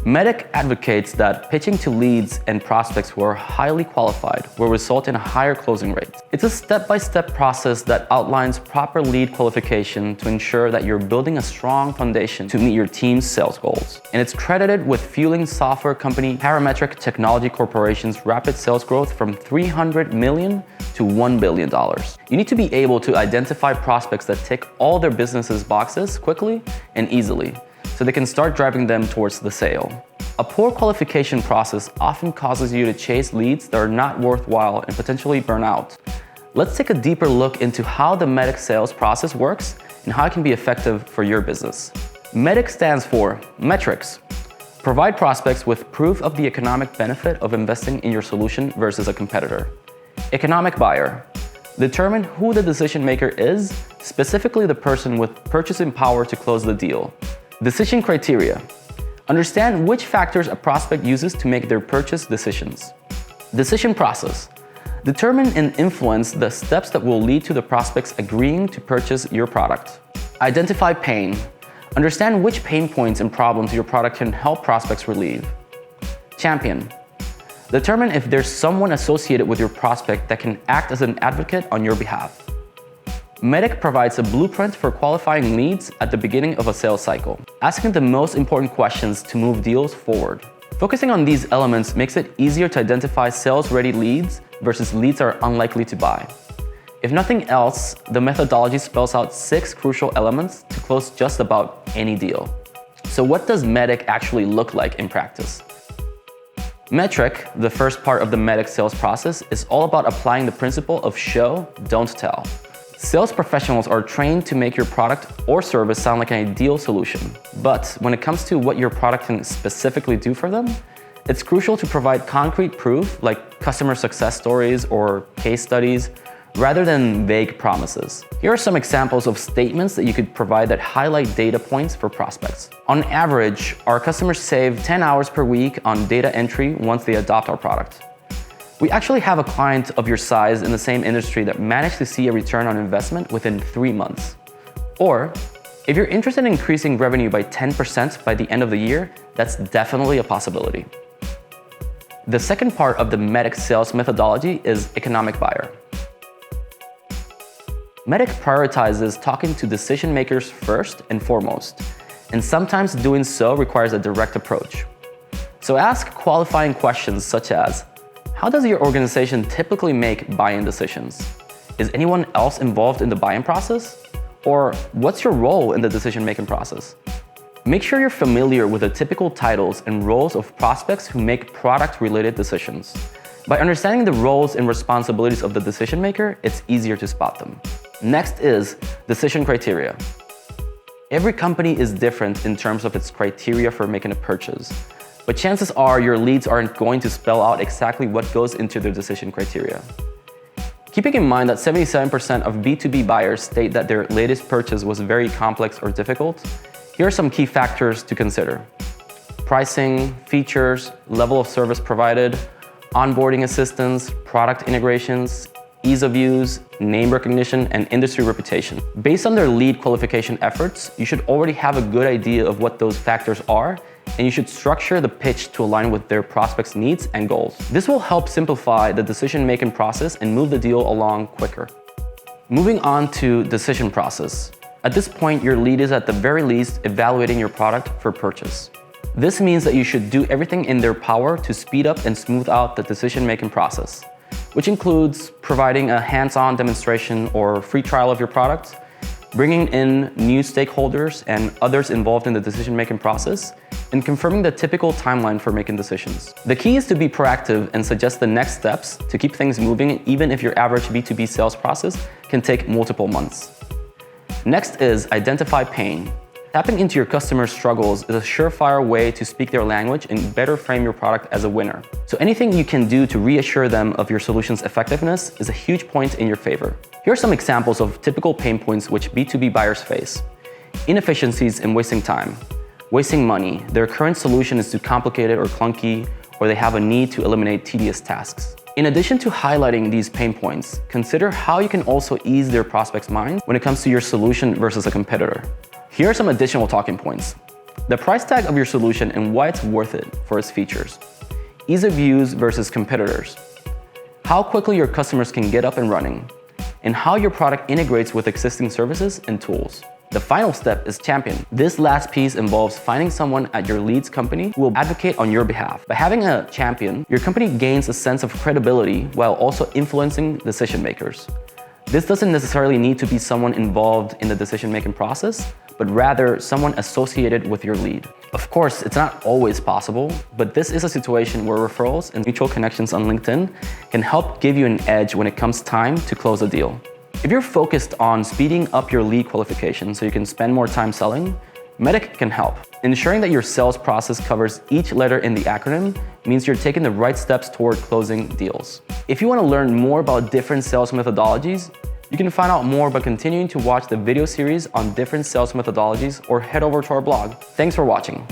MEDDIC advocates that pitching to leads and prospects who are highly qualified will result in a higher closing rate. It's a step-by-step process that outlines proper lead qualification to ensure that you're building a strong foundation to meet your team's sales goals. And it's credited with fueling software company Parametric Technology Corporation's rapid sales growth from $300 million to $1 billion. You need to be able to identify prospects that tick all their business's boxes quickly and easily, so they can start driving them towards the sale. A poor qualification process often causes you to chase leads that are not worthwhile and potentially burn out. Let's take a deeper look into how the MEDDIC sales process works and how it can be effective for your business. MEDDIC stands for metrics. Provide prospects with proof of the economic benefit of investing in your solution versus a competitor. Economic buyer. Determine who the decision maker is, specifically the person with purchasing power to close the deal. Decision criteria. Understand which factors a prospect uses to make their purchase decisions. Decision process. Determine and influence the steps that will lead to the prospects agreeing to purchase your product. Identify pain. Understand which pain points and problems your product can help prospects relieve. Champion. Determine if there's someone associated with your prospect that can act as an advocate on your behalf. MEDDIC provides a blueprint for qualifying leads at the beginning of a sales cycle, asking the most important questions to move deals forward. Focusing on these elements makes it easier to identify sales-ready leads versus leads that are unlikely to buy. If nothing else, the methodology spells out 6 crucial elements to close just about any deal. So what does MEDDIC actually look like in practice? Metric, the first part of the MEDDIC sales process, is all about applying the principle of show, don't tell. Sales professionals are trained to make your product or service sound like an ideal solution. But when it comes to what your product can specifically do for them, it's crucial to provide concrete proof like customer success stories or case studies, rather than vague promises. Here are some examples of statements that you could provide that highlight data points for prospects. On average, our customers save 10 hours per week on data entry once they adopt our product. We actually have a client of your size in the same industry that managed to see a return on investment within 3 months. Or, if you're interested in increasing revenue by 10% by the end of the year, that's definitely a possibility. The second part of the MEDDIC sales methodology is economic buyer. MEDDIC prioritizes talking to decision makers first and foremost, and sometimes doing so requires a direct approach. So ask qualifying questions such as, how does your organization typically make buy-in decisions? Is anyone else involved in the buy-in process? Or what's your role in the decision-making process? Make sure you're familiar with the typical titles and roles of prospects who make product-related decisions. By understanding the roles and responsibilities of the decision maker, it's easier to spot them. Next is decision criteria. Every company is different in terms of its criteria for making a purchase, but chances are your leads aren't going to spell out exactly what goes into their decision criteria. Keeping in mind that 77% of B2B buyers state that their latest purchase was very complex or difficult, here are some key factors to consider. Pricing, features, level of service provided, onboarding assistance, product integrations, ease of use, name recognition, and industry reputation. Based on their lead qualification efforts, you should already have a good idea of what those factors are, and you should structure the pitch to align with their prospects' needs and goals. This will help simplify the decision-making process and move the deal along quicker. Moving on to decision process. At this point, your lead is at the very least evaluating your product for purchase. This means that you should do everything in their power to speed up and smooth out the decision-making process, which includes providing a hands-on demonstration or free trial of your product, bringing in new stakeholders and others involved in the decision-making process, and confirming the typical timeline for making decisions. The key is to be proactive and suggest the next steps to keep things moving, even if your average B2B sales process can take multiple months. Next is identify pain. Tapping into your customers' struggles is a surefire way to speak their language and better frame your product as a winner. So anything you can do to reassure them of your solution's effectiveness is a huge point in your favor. Here are some examples of typical pain points which B2B buyers face. Inefficiencies and wasting time. Wasting money. Their current solution is too complicated or clunky, or they have a need to eliminate tedious tasks. In addition to highlighting these pain points, consider how you can also ease their prospects' minds when it comes to your solution versus a competitor. Here are some additional talking points. The price tag of your solution and why it's worth it for its features. Ease of use versus competitors. How quickly your customers can get up and running, and how your product integrates with existing services and tools. The final step is champion. This last piece involves finding someone at your leads company who will advocate on your behalf. By having a champion, your company gains a sense of credibility while also influencing decision makers. This doesn't necessarily need to be someone involved in the decision-making process, but rather someone associated with your lead. Of course, it's not always possible, but this is a situation where referrals and mutual connections on LinkedIn can help give you an edge when it comes time to close a deal. If you're focused on speeding up your lead qualification so you can spend more time selling, MEDDIC can help. Ensuring that your sales process covers each letter in the acronym means you're taking the right steps toward closing deals. If you want to learn more about different sales methodologies, you can find out more by continuing to watch the video series on different sales methodologies or head over to our blog. Thanks for watching.